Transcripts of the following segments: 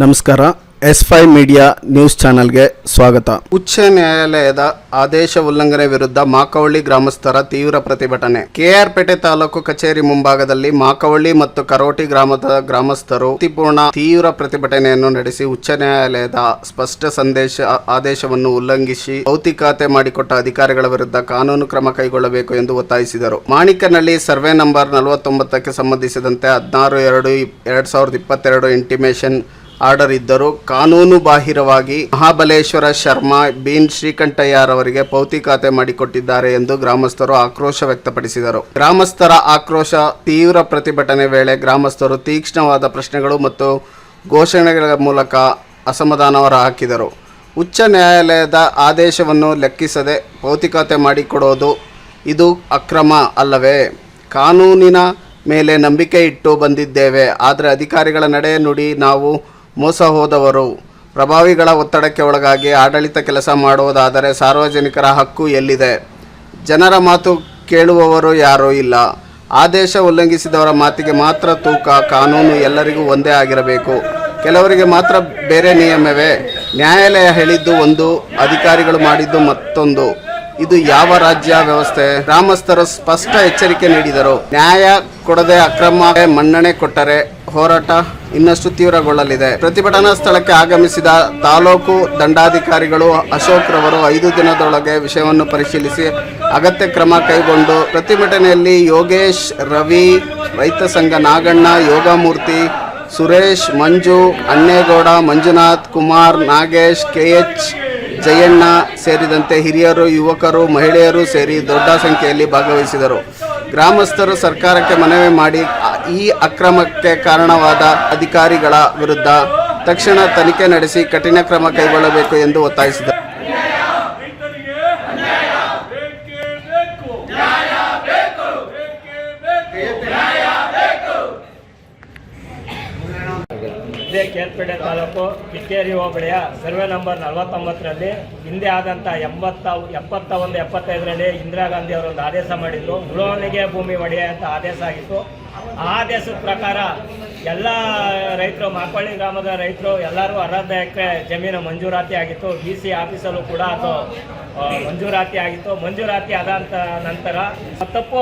ನಮಸ್ಕಾರ. S5 media news ಚಾನೆಲ್ಗೆ ಸ್ವಾಗತ. ಉಚ್ಚ ನ್ಯಾಯಾಲಯದ ಆದೇಶ ಉಲ್ಲಂಘನೆ ವಿರುದ್ಧ ಮಾಕವಳ್ಳಿ ಗ್ರಾಮಸ್ಥರ ತೀವ್ರ ಪ್ರತಿಭಟನೆ. ಕೆಆರ್ಪೇಟೆ ತಾಲೂಕು ಕಚೇರಿ ಮುಂಭಾಗದಲ್ಲಿ ಮಾಕವಳ್ಳಿ ಮತ್ತು ಕರೋಟಿ ಗ್ರಾಮದ ಗ್ರಾಮಸ್ಥರು ತೀವ್ರ ಪ್ರತಿಭಟನೆಯನ್ನು ನಡೆಸಿ ಉಚ್ಚ ನ್ಯಾಯಾಲಯದ ಸ್ಪಷ್ಟ ಆದೇಶವನ್ನು ಉಲ್ಲಂಘಿಸಿ ಭೌತಿಕತೆ ಮಾಡಿಕೊಟ್ಟ ಅಧಿಕಾರಿಗಳ ವಿರುದ್ಧ ಕಾನೂನು ಕ್ರಮ ಕೈಗೊಳ್ಳಬೇಕು ಎಂದು ಒತ್ತಾಯಿಸಿದರು. ಮಾಣಿಕನಹಳ್ಳಿ ಸರ್ವೆ ನಂಬರ್ 49ಕ್ಕೆ ಸಂಬಂಧಿಸಿದಂತೆ 16/2/2022 ಇಂಟಿಮೇಷನ್ ಆರ್ಡರ್ ಇದ್ದರೂ ಕಾನೂನು ಬಾಹಿರವಾಗಿ ಮಹಾಬಲೇಶ್ವರ ಶರ್ಮಾ ಬಿನ್ ಶ್ರೀಕಂಠಯ್ಯರವರಿಗೆ ಭೌತಿಕತೆ ಮಾಡಿಕೊಟ್ಟಿದ್ದಾರೆ ಎಂದು ಗ್ರಾಮಸ್ಥರು ಆಕ್ರೋಶ ವ್ಯಕ್ತಪಡಿಸಿದರು. ಗ್ರಾಮಸ್ಥರ ಆಕ್ರೋಶ ತೀವ್ರ ಪ್ರತಿಭಟನೆ ವೇಳೆ ಗ್ರಾಮಸ್ಥರು ತೀಕ್ಷ್ಣವಾದ ಪ್ರಶ್ನೆಗಳು ಮತ್ತು ಘೋಷಣೆಗಳ ಮೂಲಕ ಅಸಮಾಧಾನ ಹೊರಹಾಕಿದರು. ಉಚ್ಚ ನ್ಯಾಯಾಲಯದ ಆದೇಶವನ್ನು ಲೆಕ್ಕಿಸದೆ ಭೌತಿಕತೆ ಮಾಡಿಕೊಡೋದು ಇದು ಅಕ್ರಮ ಅಲ್ಲವೇ? ಕಾನೂನಿನ ಮೇಲೆ ನಂಬಿಕೆ ಇಟ್ಟು ಬಂದಿದ್ದೇವೆ, ಆದರೆ ಅಧಿಕಾರಿಗಳ ನಡೆ ನುಡಿ ನಾವು ಮೋಸ ಹೋದವರು. ಪ್ರಭಾವಿಗಳ ಒತ್ತಡಕ್ಕೆ ಒಳಗಾಗಿ ಆಡಳಿತ ಕೆಲಸ ಮಾಡುವುದಾದರೆ ಸಾರ್ವಜನಿಕರ ಹಕ್ಕು ಎಲ್ಲಿದೆ? ಜನರ ಮಾತು ಕೇಳುವವರು ಯಾರೂ ಇಲ್ಲ. ಆದೇಶ ಉಲ್ಲಂಘಿಸಿದವರ ಮಾತಿಗೆ ಮಾತ್ರ ತೂಕ. ಕಾನೂನು ಎಲ್ಲರಿಗೂ ಒಂದೇ ಆಗಿರಬೇಕು. ಕೆಲವರಿಗೆ ಮಾತ್ರ ಬೇರೆ ನಿಯಮವೇ? ನ್ಯಾಯಾಲಯ ಹೇಳಿದ್ದು ಒಂದು, ಅಧಿಕಾರಿಗಳು ಮಾಡಿದ್ದು ಮತ್ತೊಂದು. ಇದು ಯಾವ ರಾಜ್ಯ ವ್ಯವಸ್ಥೆ? ಗ್ರಾಮಸ್ಥರು ಸ್ಪಷ್ಟ ಎಚ್ಚರಿಕೆ ನೀಡಿದರು. ನ್ಯಾಯ ಕೊಡದೆ ಅಕ್ರಮ ಮನ್ನಣೆ ಕೊಟ್ಟರೆ ಹೋರಾಟ ಇನ್ನಷ್ಟು ತೀವ್ರಗೊಳ್ಳಲಿದೆ. ಪ್ರತಿಭಟನಾ ಸ್ಥಳಕ್ಕೆ ಆಗಮಿಸಿದ ತಾಲೂಕು ದಂಡಾಧಿಕಾರಿಗಳು ಅಶೋಕ್ ರವರು 5 ದಿನದೊಳಗೆ ವಿಷಯವನ್ನು ಪರಿಶೀಲಿಸಿ ಅಗತ್ಯ ಕ್ರಮ ಕೈಗೊಂಡು ಪ್ರತಿಭಟನೆಯಲ್ಲಿ ಯೋಗೇಶ್, ರವಿ, ರೈತ ಸಂಘ ನಾಗಣ್ಣ, ಯೋಗಮೂರ್ತಿ, ಸುರೇಶ್, ಮಂಜು, ಅನ್ನೇಗೌಡ, ಮಂಜುನಾಥ್, ಕುಮಾರ್, ನಾಗೇಶ್, KH, ಜಯಣ್ಣ ಸೇರಿದಂತೆ ಹಿರಿಯರು, ಯುವಕರು, ಮಹಿಳೆಯರು ಸೇರಿ ದೊಡ್ಡ ಸಂಖ್ಯೆಯಲ್ಲಿ ಭಾಗವಹಿಸಿದರು. ಗ್ರಾಮಸ್ಥರು ಸರ್ಕಾರಕ್ಕೆ ಮನವಿ ಮಾಡಿ ಈ ಅಕ್ರಮಕ್ಕೆ ಕಾರಣವಾದ ಅಧಿಕಾರಿಗಳ ವಿರುದ್ಧ ತಕ್ಷಣ ತನಿಖೆ ನಡೆಸಿ ಕಠಿಣ ಕ್ರಮ ಕೈಗೊಳ್ಳಬೇಕು ಎಂದು ಒತ್ತಾಯಿಸಿದರು. ಇದೇ ಕೆಆರ್ಪೇಟೆ ತಾಲೂಕು ಕಿಕ್ಕೇರಿ ಹೋಬಳಿಯ ಸರ್ವೆ ನಂಬರ್ 49ರಲ್ಲಿ ಹಿಂದೆ ಆದಂಥ 71-75ರಲ್ಲಿ ಇಂದಿರಾ ಗಾಂಧಿ ಅವರೊಂದು ಆದೇಶ ಮಾಡಿದ್ರು. ಉಳುವವನಿಗೆ ಭೂಮಿ ಒಡೆಯ ಅಂತ ಆದೇಶ ಆಗಿತ್ತು. ಆ ಆದೇಶದ ಪ್ರಕಾರ ಎಲ್ಲ ರೈತರು, ಮಾಕವಳ್ಳಿ ಗ್ರಾಮದ ರೈತರು ಎಲ್ಲರೂ 60 ಎಕರೆ ಜಮೀನು ಮಂಜೂರಾತಿ ಆಗಿತ್ತು. BC ಆಫೀಸಲ್ಲೂ ಕೂಡ ಅದು ಮಂಜೂರಾತಿ ಆಗಿತ್ತು. ಮಂಜೂರಾತಿ ಆದ ನಂತರ ತಪ್ಪು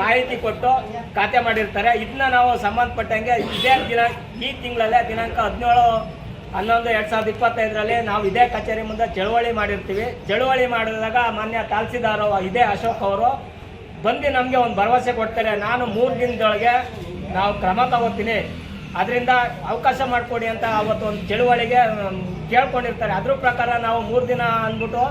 ಮಾಹಿತಿ ಕೊಟ್ಟು ಖಾತೆ ಮಾಡಿರ್ತಾರೆ. ಇದನ್ನ ನಾವು ಸಂಬಂಧಪಟ್ಟಂಗೆ ಈ ತಿಂಗಳಲ್ಲೇ ದಿನಾಂಕ 17/11/2025ರಲ್ಲಿ ನಾವು ಇದೇ ಕಚೇರಿ ಮುಂದೆ ಚಳುವಳಿ ಮಾಡಿರ್ತೀವಿ. ಚಳುವಳಿ ಮಾಡಿದಾಗ ಮಾನ್ಯ ತಹಸೀಲ್ದಾರ್ ಇದೇ ಅಶೋಕ್ ಅವರು ಬಂದು ನಮಗೆ ಒಂದು ಭರವಸೆ ಕೊಡ್ತಾರೆ, ನಾನು 3 ದಿನದೊಳಗೆ ನಾವು ಕ್ರಮ ತಗೋತೀನಿ, ಅದರಿಂದ ಅವಕಾಶ ಮಾಡಿಕೊಡಿ ಅಂತ ಅವತ್ತು ಒಂದು ಚಳುವಳಿಗೆ ಕೇಳ್ಕೊಂಡಿರ್ತಾರೆ. ಅದ್ರ ಪ್ರಕಾರ ನಾವು 3 ದಿನ ಅಂದ್ಬಿಟ್ಟು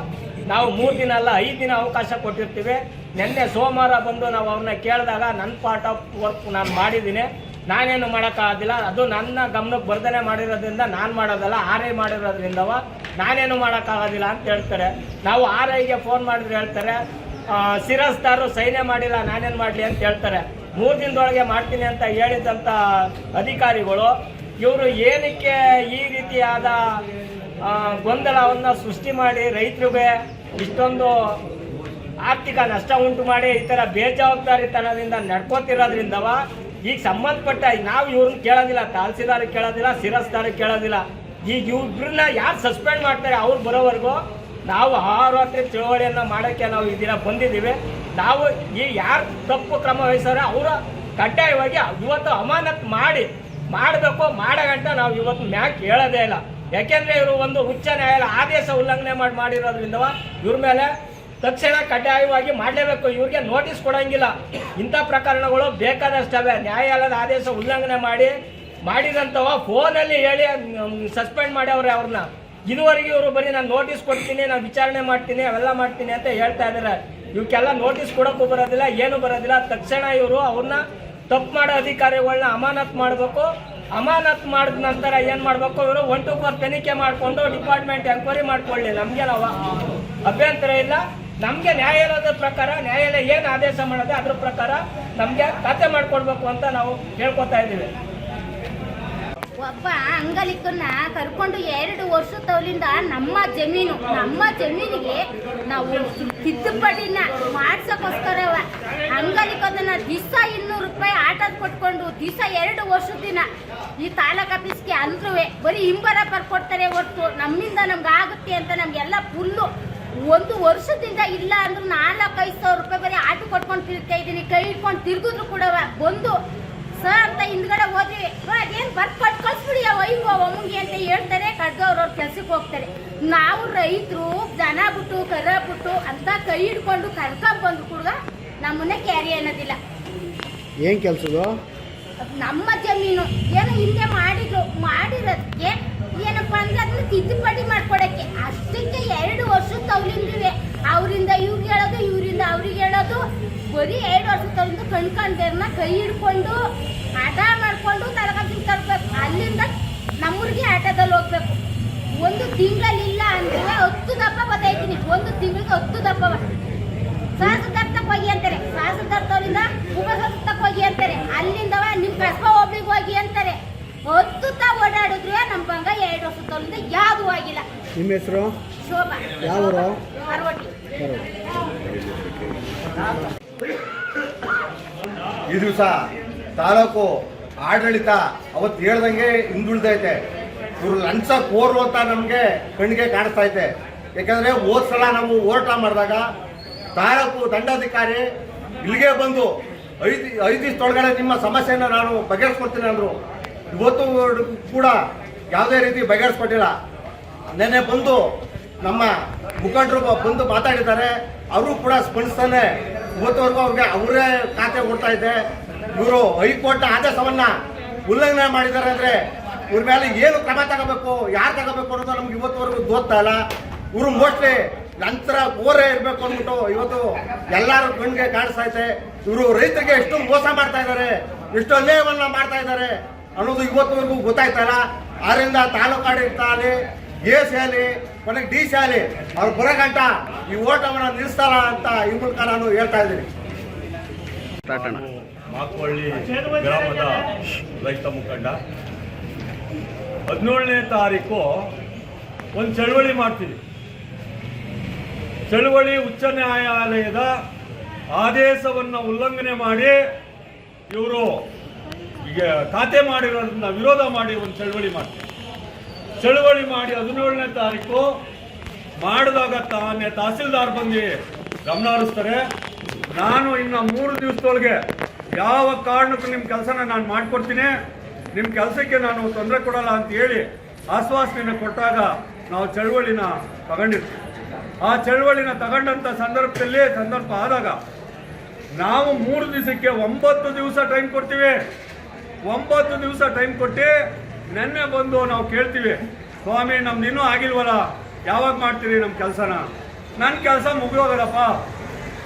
ನಾವು 3 ದಿನ ಅಲ್ಲ 5 ದಿನ ಅವಕಾಶ ಕೊಟ್ಟಿರ್ತೀವಿ. ನಿನ್ನೆ ಸೋಮವಾರ ಬಂದು ನಾವು ಅವ್ರನ್ನ ಕೇಳಿದಾಗ ನನ್ನ ಪಾರ್ಟ್ ಆಫ್ ವರ್ಕ್ ನಾನು ಮಾಡಿದ್ದೀನಿ, ನಾನೇನು ಮಾಡೋಕ್ಕಾಗೋದಿಲ್ಲ, ಅದು ನನ್ನ ಗಮನಕ್ಕೆ ಬರ್ಧನೆ ಮಾಡಿರೋದ್ರಿಂದ ನಾನು ಮಾಡೋದಲ್ಲ, RI ಮಾಡಿರೋದ್ರಿಂದವ ನಾನೇನು ಮಾಡೋಕ್ಕಾಗೋದಿಲ್ಲ ಅಂತ ಹೇಳ್ತಾರೆ. ನಾವು RIಗೆ ಫೋನ್ ಮಾಡಿದ್ರೆ ಹೇಳ್ತಾರೆ ಸಿರಸ್ದಾರು ಸೈನ್ಯ ಮಾಡಿಲ್ಲ, ನಾನೇನು ಮಾಡಲಿ ಅಂತ ಹೇಳ್ತಾರೆ. 3 ದಿನದೊಳಗೆ ಮಾಡ್ತೀನಿ ಅಂತ ಹೇಳಿದಂಥ ಅಧಿಕಾರಿಗಳು ಇವರು ಏನಕ್ಕೆ ಈ ರೀತಿಯಾದ ಗೊಂದಲವನ್ನು ಸೃಷ್ಟಿ ಮಾಡಿ ರೈತರಿಗೆ ಇಷ್ಟೊಂದು ಆರ್ಥಿಕ ನಷ್ಟ ಉಂಟು ಮಾಡಿ ಈ ಥರ ಬೇಜವಾಬ್ದಾರಿತನದಿಂದ ನಡ್ಕೋತಿರೋದ್ರಿಂದವ ಈಗ ಸಂಬಂಧಪಟ್ಟ ನಾವು ಇವ್ರನ್ನ ಕೇಳೋದಿಲ್ಲ, ತಹಸೀಲ್ದಾರಿಗೆ ಕೇಳೋದಿಲ್ಲ, ಸಿರಸ್ದಾರಿಗೆ ಕೇಳೋದಿಲ್ಲ. ಈಗ ಇವ್ರನ್ನ ಯಾರು ಸಸ್ಪೆಂಡ್ ಮಾಡ್ತಾರೆ ಅವ್ರು ಬರೋವರೆಗೂ ನಾವು ಆರೋಗ್ಯ ಚಳುವಳಿಯನ್ನು ಮಾಡೋಕ್ಕೆ ನಾವು ಈ ದಿನ ಬಂದಿದ್ದೀವಿ. ನಾವು ಈ ಯಾರು ತಪ್ಪು ಕ್ರಮ ವಹಿಸ್ತಾರೆ ಅವರ ಕಡ್ಡಾಯವಾಗಿ ಇವತ್ತು ಅಮಾನತ್ ಮಾಡಬೇಕು. ಮಾಡಗಂಟ ನಾವು ಇವತ್ತು ಮ್ಯಾಕ್ ಹೇಳೋದೇ ಇಲ್ಲ. ಯಾಕೆಂದರೆ ಇವರು ಒಂದು ಉಚ್ಚ ನ್ಯಾಯಾಲಯ ಆದೇಶ ಉಲ್ಲಂಘನೆ ಮಾಡಿರೋದ್ರಿಂದ ಇವ್ರ ಮೇಲೆ ತಕ್ಷಣ ಕಡ್ಡಾಯವಾಗಿ ಮಾಡಲೇಬೇಕು. ಇವ್ರಿಗೆ ನೋಟಿಸ್ ಕೊಡೋಂಗಿಲ್ಲ. ಇಂಥ ಪ್ರಕರಣಗಳು ಬೇಕಾದಷ್ಟವೆ. ನ್ಯಾಯಾಲಯದ ಆದೇಶ ಉಲ್ಲಂಘನೆ ಮಾಡಿದಂಥವ ಫೋನಲ್ಲಿ ಹೇಳಿ ಸಸ್ಪೆಂಡ್ ಮಾಡ್ಯವ್ರೆ ಅವ್ರನ್ನ. ಇದುವರೆಗೆ ಇವರು ಬರೀ ನಾನು ನೋಟಿಸ್ ಕೊಡ್ತೀನಿ, ನಾನು ವಿಚಾರಣೆ ಮಾಡ್ತೀನಿ, ಅವೆಲ್ಲ ಮಾಡ್ತೀನಿ ಅಂತ ಹೇಳ್ತಾ ಇದ್ದಾರೆ. ಇವಕ್ಕೆಲ್ಲ ನೋಟಿಸ್ ಕೊಡೋಕ್ಕೂ ಬರೋದಿಲ್ಲ, ಏನು ಬರೋದಿಲ್ಲ. ತಕ್ಷಣ ಇವರು ಅವ್ರನ್ನ ತಪ್ಪು ಮಾಡೋ ಅಧಿಕಾರಿಗಳನ್ನ ಅಮಾನತ್ ಮಾಡಬೇಕು. ಅಮಾನತ್ ಮಾಡಿದ ನಂತರ ಏನು ಮಾಡಬೇಕು, ಇವರು 1 to 4 ತನಿಖೆ ಮಾಡಿಕೊಂಡು ಡಿಪಾರ್ಟ್ಮೆಂಟ್ ಎಂಕ್ವೈರಿ ಮಾಡಿಕೊಳ್ಳಿ. ನಮಗೆ ನಾವು ಅಭ್ಯಂತರ ಇಲ್ಲ. ನಮಗೆ ನ್ಯಾಯಾಲಯದ ಪ್ರಕಾರ ನ್ಯಾಯಾಲಯ ಏನು ಆದೇಶ ಮಾಡೋದು ಅದ್ರ ಪ್ರಕಾರ ನಮಗೆ ಖಾತೆ ಮಾಡಿಕೊಡ್ಬೇಕು ಅಂತ ನಾವು ಕೇಳ್ಕೊತಾ ಇದ್ದೀವಿ. ಒಬ್ಬ ಅಂಗಲಿಕನ್ನ ಕರ್ಕೊಂಡು 2 ವರ್ಷ ತವಲಿಂದ ನಮ್ಮ ಜಮೀನಿಗೆ ನಾವು ತಿದ್ದುಪಡಿನ ಮಾಡ್ಸಕ್ಕೋಸ್ಕರವ ಅಂಗಲಿಕದನ್ನ ದಿವಸ 200 ರೂಪಾಯಿ ಆಟೋದ್ ಕೊಟ್ಕೊಂಡು ದಿವಸ 2 ವರ್ಷದ ಈ ತಾಲೂಕ್ ಆಫೀಸ್ಗೆ ಅಂದ್ರೂ ಬರೀ ಹಿಂಬರ ಬರ್ಕೊಡ್ತಾರೆ ಹೊರತು ನಮ್ಮಿಂದ ನಮ್ಗೆ ಆಗುತ್ತೆ ಅಂತ ನಮ್ಗೆಲ್ಲ ಫುಲ್ಲು 1 ವರ್ಷದಿಂದ ಇಲ್ಲ ಅಂದ್ರೂ 4-5 ಸಾವಿರ ರೂಪಾಯಿ ಬರೀ ಆಟೋ ಕೊಟ್ಕೊಂಡು ತಿರ್ತಾ ಇದ್ದೀನಿ. ಕೈ ಇಟ್ಕೊಂಡು ತಿರ್ಗಿದ್ರು ಕೂಡ ಬಂದು ಸರ್ ಅಂತ ಹಿಂದ್ಗಡೆ ಹೋದ್ವಿ, ಅದೇನು ಬರ್ಕೊಟ್ಟು ಕಳ್ಸ್ಬಿಡಿ ಅಮ್ಮಂಗೆ ಅಂತ ಹೇಳ್ತಾರೆ. ಕಡ್ದವ್ರವ್ರ ಕೆಲ್ಸಕ್ಕೆ ಹೋಗ್ತಾರೆ. ನಾವು ರೈತರು ದನ ಬಿಟ್ಟು ಕರ ಬಿಟ್ಟು ಅಂತ ಕೈ ಹಿಡ್ಕೊಂಡು ಕರ್ಕೊಂಡ್ ಬಂದು ಕೂಡ ನಮ್ಮನ್ನೇ ಕ್ಯಾರಿ ಅನ್ನೋದಿಲ್ಲ. ಏನು ಕೆಲಸದು? ನಮ್ಮ ಜಮೀನು ಏನೋ ಹಿಂದೆ ಮಾಡಿರೋದಕ್ಕೆ ಏನಪ್ಪ ಅಂದ್ರೆ ಅದನ್ನ ತಿದ್ದುಪಡಿ ಮಾಡ್ಕೊಡಕ್ಕೆ ಅಷ್ಟಕ್ಕೆ 2 ವರ್ಷ ತವಲಿಂದಿವೆ. ಅವರಿಂದ ಇವ್ರಿಗೆ ಹೇಳೋದು, ಇವರಿಂದ ಅವ್ರಿಗೆ ಹೇಳೋದು. ಬರೀ 2 ವರ್ಷ ತವಲಿಂದ ಕಣ್ಕಂಡೇರ್ನ ಕೈ ಹಿಡ್ಕೊಂಡು ಆಟ ಮಾಡ್ಕೊಂಡು ತರಗತಿಗೆ ತರಬೇಕು. ಅಲ್ಲಿಂದ ನಮ್ಮೂರಿಗೆ ಆಟೋದಲ್ಲಿ ಹೋಗ್ಬೇಕು. 1 ತಿಂಗಳಲ್ಲಿ ಇಲ್ಲ ಅಂದ್ರೆ 10 ದಪ್ಪ ಬದೈತೀನಿ. 1 ತಿಂಗಳಿಗೆ 10 ದಪ್ಪ. ಶಾಸಕರ್ತಕ್ಕೆ ಹೋಗಿ ಅಂತಾರೆ, ಶಾಸಕರ್ತವರಿಂದ ಉಪಶಾಸಕಕ್ಕೆ ಹೋಗಿ ಅಂತಾರೆ, ಅಲ್ಲಿಂದವ ನಿಮ್ಮ ಕಸ್ಬಾ ಒಬ್ಳಿಗೆ ಹೋಗಿ ಅಂತಾರೆ. 10 ಓಡಾಡಿದ್ರು ನಮ್ಮ ಬಂಗ 2 ವರ್ಷ ತವಲಿಂದ ಯಾವುದು ಆಗಿಲ್ಲ. ನಿಮ್ಮ ಹೆಸರು? ಶೋಭಾ. ಯಾವ ಊರು? ಅರವಟ್ಟಿ. ಈ ದಿವಸ ತಾಲೂಕು ಆಡಳಿತ ಅವತ್ತು ಹೇಳ್ದಂಗೆ ಹಿಂದುಳಿದೈತೆ. ಇವರು ಲಂಚ ಕೋರು ಅಂತ ನಮಗೆ ಕಣ್ಣಿಗೆ ಕಾಣಿಸ್ತಾ ಐತೆ. ಯಾಕಂದರೆ ಹೋದ ಸಲ ನಾವು ಹೋರಾಟ ಮಾಡಿದಾಗ ತಾಲೂಕು ದಂಡಾಧಿಕಾರಿ ಇಲ್ಲಿಗೆ ಬಂದು 5 ದಿವಸದೊಳಗಡೆ ನಿಮ್ಮ ಸಮಸ್ಯೆಯನ್ನು ನಾನು ಬಗೆಹರಿಸ್ಕೊಡ್ತೀನಿ ಅಂದರು. ಇವತ್ತು ಕೂಡ ಯಾವುದೇ ರೀತಿ ಬಗೆಹರಿಸ್ಕೊಟ್ಟಿಲ್ಲ. ನೆನ್ನೆ ಬಂದು ನಮ್ಮ ಮುಖಂಡರು ಬಂದು ಮಾತಾಡಿದ್ದಾರೆ. ಅವರು ಕೂಡ ಸ್ಪಂದಿಸ್ತಾನೆ ಇವತ್ತವರೆಗೂ ಅವ್ರಿಗೆ ಅವರೇ ಖಾತೆ ಕೊಡ್ತಾ ಇದೆ. ಇವರು ಹೈಕೋರ್ಟ್ ಆದೇಶವನ್ನ ಉಲ್ಲಂಘನೆ ಮಾಡಿದ್ದಾರೆ ಅಂದರೆ ಇವ್ರ ಮೇಲೆ ಏನು ಕ್ರಮ ತಗೋಬೇಕು, ಯಾರು ತಗೋಬೇಕು ಅನ್ನೋದು ನಮ್ಗೆ ಇವತ್ತುವರೆಗೂ ಗೊತ್ತಾ ಇಲ್ಲ. ಇವರು ಮೋಸ್ಟ್ಲಿ ನಂತರ ಕೋರೇ ಇರಬೇಕು ಅಂದ್ಬಿಟ್ಟು ಇವತ್ತು ಎಲ್ಲರೂ ಕಣ್ಣಿಗೆ ಕಾಣಿಸ್ತಾ ಐತೆ. ಇವರು ರೈತರಿಗೆ ಎಷ್ಟು ಮೋಸ ಮಾಡ್ತಾ ಇದ್ದಾರೆ, ಎಷ್ಟು ಅನ್ಯಾಯವನ್ನ ಮಾಡ್ತಾ ಇದ್ದಾರೆ ಅನ್ನೋದು ಇವತ್ತುವರೆಗೂ ಗೊತ್ತಾಯ್ತಾ ಇಲ್ಲ. ಆದ್ರಿಂದ ತಾಲೂಕು ಆಡಳಿತ ಆಗಲಿ, ಎಸ್ ಆಗಲಿ, ಕೊನೆಗೆ DC ಆಗಲಿ ಅವ್ರು ಬರೋಗಂಟ ಈ ಓಟವನ್ನು ನಿಲ್ಲಿಸ್ತಾರ ಅಂತ ಈ ಮೂಲಕ ನಾನು ಹೇಳ್ತಾ ಇದ್ದೀನಿ. ಮಾಕವಳ್ಳಿ ಗ್ರಾಮದ ರೈತ ಮುಖಂಡ. 17ನೇ ತಾರೀಕು ಒಂದು ಚಳವಳಿ ಮಾಡ್ತೀವಿ. ಚಳವಳಿ ಉಚ್ಚ ನ್ಯಾಯಾಲಯದ ಆದೇಶವನ್ನು ಉಲ್ಲಂಘನೆ ಮಾಡಿ ಇವರು ಈಗ ಖಾತೆ ಮಾಡಿರೋದನ್ನ ವಿರೋಧ ಮಾಡಿ ಒಂದು ಚಳವಳಿ ಮಾಡ್ತೀವಿ. ಚಳವಳಿ ಮಾಡಿ 17ನೇ ತಾರೀಕು ಮಾಡಿದಾಗ ತಹಸೀಲ್ದಾರ್ ಬಂದು ಗಮನ ಹರಿಸ್ತಾರೆ. ನಾನು ಇನ್ನು 3 ದಿವಸದೊಳಗೆ ಯಾವ ಕಾರಣಕ್ಕೂ ನಿಮ್ಮ ಕೆಲಸನ ನಾನು ಮಾಡಿಕೊಡ್ತೀನಿ, ನಿಮ್ಮ ಕೆಲಸಕ್ಕೆ ನಾನು ತೊಂದರೆ ಕೊಡಲ್ಲ ಅಂತ ಹೇಳಿ ಆಶ್ವಾಸನೆಯನ್ನು ಕೊಟ್ಟಾಗ ನಾವು ಚಳವಳಿನ ತಗೊಂಡಿರ್ತೀವಿ. ಆ ಚಳವಳಿನ ತಗೊಂಡಂಥ ಸಂದರ್ಭ ಆದಾಗ ನಾವು 3 ದಿವಸಕ್ಕೆ 9 ದಿವಸ ಟೈಮ್ ಕೊಡ್ತೀವಿ. 9 ದಿವಸ ಟೈಮ್ ಕೊಟ್ಟು ನೆನ್ನೆ ಬಂದು ನಾವು ಕೇಳ್ತೀವಿ, ಸ್ವಾಮಿ ನಮ್ದು ಇನ್ನೂ ಆಗಿಲ್ವಲ್ಲ, ಯಾವಾಗ ಮಾಡ್ತೀರಿ ನಮ್ಮ ಕೆಲಸನ? ನನ್ನ ಕೆಲಸ ಮುಗಿದೋಗಲ್ಲಪ್ಪ,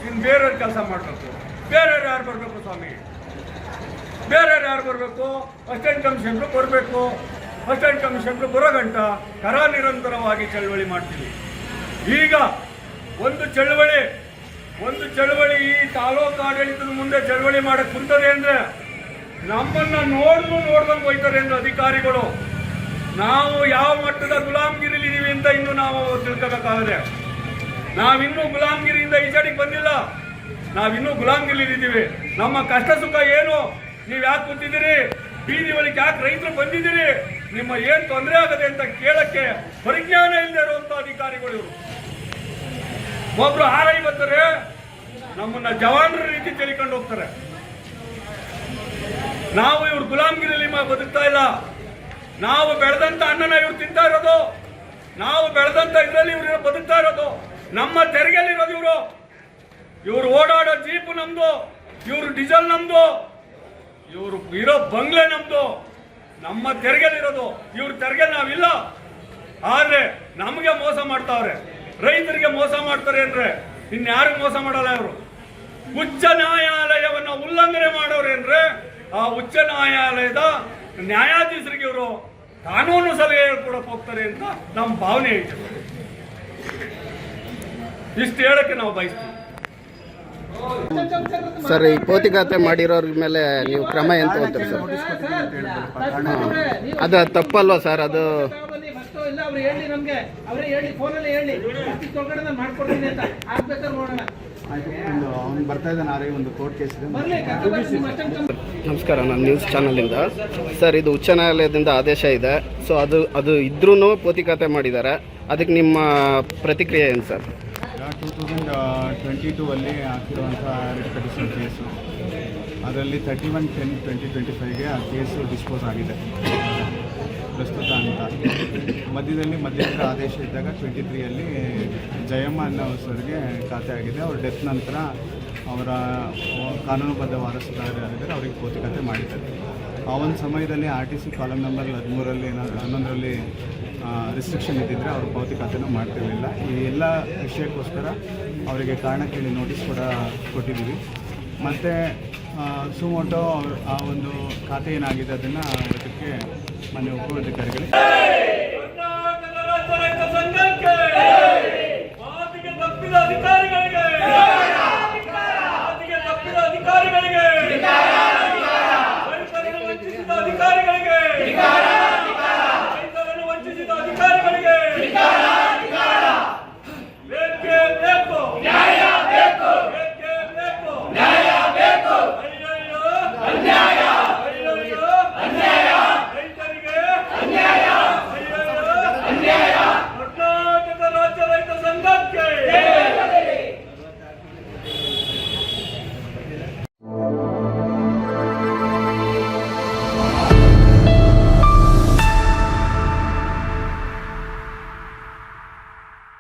ಇನ್ನು ಬೇರೆಯವ್ರ ಕೆಲಸ ಮಾಡಬೇಕು. ಬೇರೆಯವ್ರು ಯಾರು ಬರಬೇಕು ಸ್ವಾಮಿ? ಬೇರೆಯವ್ರು ಯಾರು ಬರಬೇಕು? ಅಸಿಸ್ಟೆಂಟ್ ಕಮಿಷನರು ಬರಬೇಕು. ಅಸಿಸ್ಟೆಂಟ್ ಕಮಿಷನರು ಬರೋ ಗಂಟ ನಿರಂತರವಾಗಿ ಚಳವಳಿ ಮಾಡ್ತೀವಿ. ಈಗ ಒಂದು ಚಳವಳಿ ಈ ತಾಲೂಕು ಆಡಳಿತದ ಮುಂದೆ ಚಳವಳಿ ಮಾಡಕ್ಕೆ ಕುಂತದೆ ಅಂದರೆ ನಮ್ಮನ್ನ ನೋಡ್ದಂಗೆ ಹೋಯ್ತಾರೆ ಅಂದ್ರೆ ಅಧಿಕಾರಿಗಳು. ನಾವು ಯಾವ ಮಟ್ಟದ ಗುಲಾಮಗಿರಿಲಿದ್ದೀವಿ ಅಂತ ಇನ್ನು ನಾವು ತಿಳ್ಕೋಬೇಕಾಗಿದೆ. ನಾವಿನ್ನೂ ಗುಲಾಮಗಿರಿಯಿಂದ ಈ ಸೈಡಿಗೆ ಬಂದಿಲ್ಲ, ನಾವಿನ್ನೂ ಗುಲಾಮಗಿರಿಲಿದ್ದೀವಿ. ನಮ್ಮ ಕಷ್ಟ ಸುಖ ಏನು, ನೀವು ಯಾಕೆ ಕೂತಿದ್ದೀರಿ, ಬೀದಿ ಒಳಗೆ ಯಾಕೆ ರೈತರು ಬಂದಿದ್ದೀರಿ, ನಿಮ್ಮ ಏನು ತೊಂದರೆ ಆಗದೆ ಅಂತ ಕೇಳಕ್ಕೆ ಪರಿಜ್ಞಾನ ಇಲ್ಲದೆ ಇರುವಂತ ಅಧಿಕಾರಿಗಳು ಇವರು. ಒಬ್ರು ಹಾರೈ ಬರ್ತಾರೆ, ನಮ್ಮನ್ನ ಜವಾನರ ರೀತಿ ತೆಳಿಕೊಂಡು ಹೋಗ್ತಾರೆ. ನಾವು ಇವ್ರು ಗುಲಾಮಗಿರಿಯಲ್ಲಿ ಬದುಕ್ತಾ ಇಲ್ಲ. ನಾವು ಬೆಳೆದಂತ ಅನ್ನನ ಇವ್ರು ತಿಂತಾ ಇರೋದು, ನಾವು ಬೆಳೆದಂತ ಇದರಲ್ಲಿ ಇವ್ರು ಬದುಕ್ತಾ ಇರೋದು. ನಮ್ಮ ತೆರಿಗೆಯಲ್ಲಿರೋದು ಇವರು ಓಡಾಡೋ ಜೀಪ್ ನಮ್ದು, ಇವ್ರು ಡೀಸೆಲ್ ನಮ್ದು, ಇವರು ಇರೋ ಬಂಗ್ಲೆ ನಮ್ದು. ನಮ್ಮ ತೆರಿಗೆಯಲ್ಲಿರೋದು, ಇವ್ರ ತೆರಿಗೆ ನಾವಿಲ್ಲ. ಆದ್ರೆ ನಮಗೆ ಮೋಸ ಮಾಡ್ತಾವ್ರೆ, ರೈತರಿಗೆ ಮೋಸ ಮಾಡ್ತಾರೆ ಅಂದ್ರೆ ಇನ್ಯಾರಿಗೆ ಮೋಸ ಮಾಡಲ್ಲ. ಇವರು ಉಚ್ಚ ನ್ಯಾಯಾಲಯವನ್ನ ಉಲ್ಲಂಘನೆ ಮಾಡೋರು ಅಂದ್ರೆ ಆ ಉಚ್ಚ ನ್ಯಾಯಾಲಯದ ನ್ಯಾಯಾಧೀಶರಿಗೆ ಇವರು ಕಾನೂನು ಸಲಹೆ ಹೇಳ್ಕೊಡಕ್ ಹೋಗ್ತಾರೆ ಅಂತ ನಮ್ಮ ಭಾವನೆ ಐತೆ. ಇಷ್ಟು ಹೇಳಕ್ಕೆ ನಾವು ಬಯಸ್ತೀವಿ. ಸರ್ ಈ ಪೌತಿ ಖಾತೆ ಮಾಡಿರೋರ ಮೇಲೆ ನೀವು ಕ್ರಮ ಏನು ತಗೋತೀರಿ ಸರ್? ಅದು ತಪ್ಪಲ್ವಾ ಸರ್? ಅದು ಇಲ್ಲ ಅವ್ರು ಹೇಳಿ ನಮ್ಗೆ, ಅವರೇ ಹೇಳಿ ಫೋನಲ್ಲಿ ಹೇಳಿ ತೊಗೊಳ್ಳಿ ನಾನು ಮಾಡ್ಕೊಡ್ತೀನಿ ಅಂತ ಆಗ್ಬೇಕಾದ್ರೆ ನೋಡೋಣ. ಬರ್ತಾ ಇದ್ದಾನೆ ಒಂದು ಕೋರ್ಟ್ ಕೇಸ್ ಇದೆ. ನಮಸ್ಕಾರ, ನಾನು ನ್ಯೂಸ್ ಚಾನಲಿಂದ. ಸರ್, ಇದು ಉಚ್ಚ ನ್ಯಾಯಾಲಯದಿಂದ ಆದೇಶ ಇದೆ. ಸೊ ಅದು ಇದ್ರೂ ಪೌತಿ ಖಾತೆ ಮಾಡಿದ್ದಾರೆ. ಅದಕ್ಕೆ ನಿಮ್ಮ ಪ್ರತಿಕ್ರಿಯೆ ಏನು ಸರ್? 2022 ಅಲ್ಲಿ ಹಾಕಿರುವಂಥ ರಿಟ್ ಪಿಟಿಷನ್ ಕೇಸು, ಅದರಲ್ಲಿ 31/10/2025ಗೆ ಆ ಕೇಸು ಡಿಸ್ಪೋಸ್ ಆಗಿದೆ ಪ್ರಸ್ತುತ ಅಂತ. ಮಧ್ಯಂತರ ಆದೇಶ ಇದ್ದಾಗ 23ಅಲ್ಲಿ ಜಯಮ್ಮ ಅನ್ನೋ ಸರ್ಗೆ ಖಾತೆ ಆಗಿದೆ. ಅವ್ರ ಡೆತ್ ನಂತರ ಅವರ ಕಾನೂನುಬದ್ಧ ವಾರಸುದಾರರಿದ್ದಾರೆ, ಅವರಿಗೆ ಪೌತಿ ಖಾತೆ ಮಾಡಿದ್ದಾರೆ. ಆ ಒಂದು ಸಮಯದಲ್ಲಿ RTC ಕಾಲಮ್ ನಂಬರ್ 13ರಲ್ಲಿ 11ರಲ್ಲಿ ರಿಸ್ಟ್ರಿಕ್ಷನ್ ಇದ್ದಿದ್ದರೆ ಅವರು ಪೌತಿ ಖಾತೆನೂ ಮಾಡ್ತಿರಲಿಲ್ಲ. ಈ ಎಲ್ಲ ವಿಷಯಕ್ಕೋಸ್ಕರ ಅವರಿಗೆ ಕಾರಣ ಕೇಳಿ ನೋಟಿಸ್ ಕೂಡ ಕೊಟ್ಟಿದ್ದೀವಿ. ಮತ್ತು ಸುಮೋಟೋ ಆ ಒಂದು ಖಾತೆ ಏನಾಗಿದೆ ಅದನ್ನು ಅದಕ್ಕೆ ಮಾನ್ಯ ಉಪವಿಧಿಕಾರಿಗಳಿಗೆ ಕರ್ನಾಟಕ ರಾಜ್ಯ ರೈತ ಸಂಘಕ್ಕೆ ಮಾತಿಗೆ ತಪ್ಪಿದ ಅಧಿಕಾರ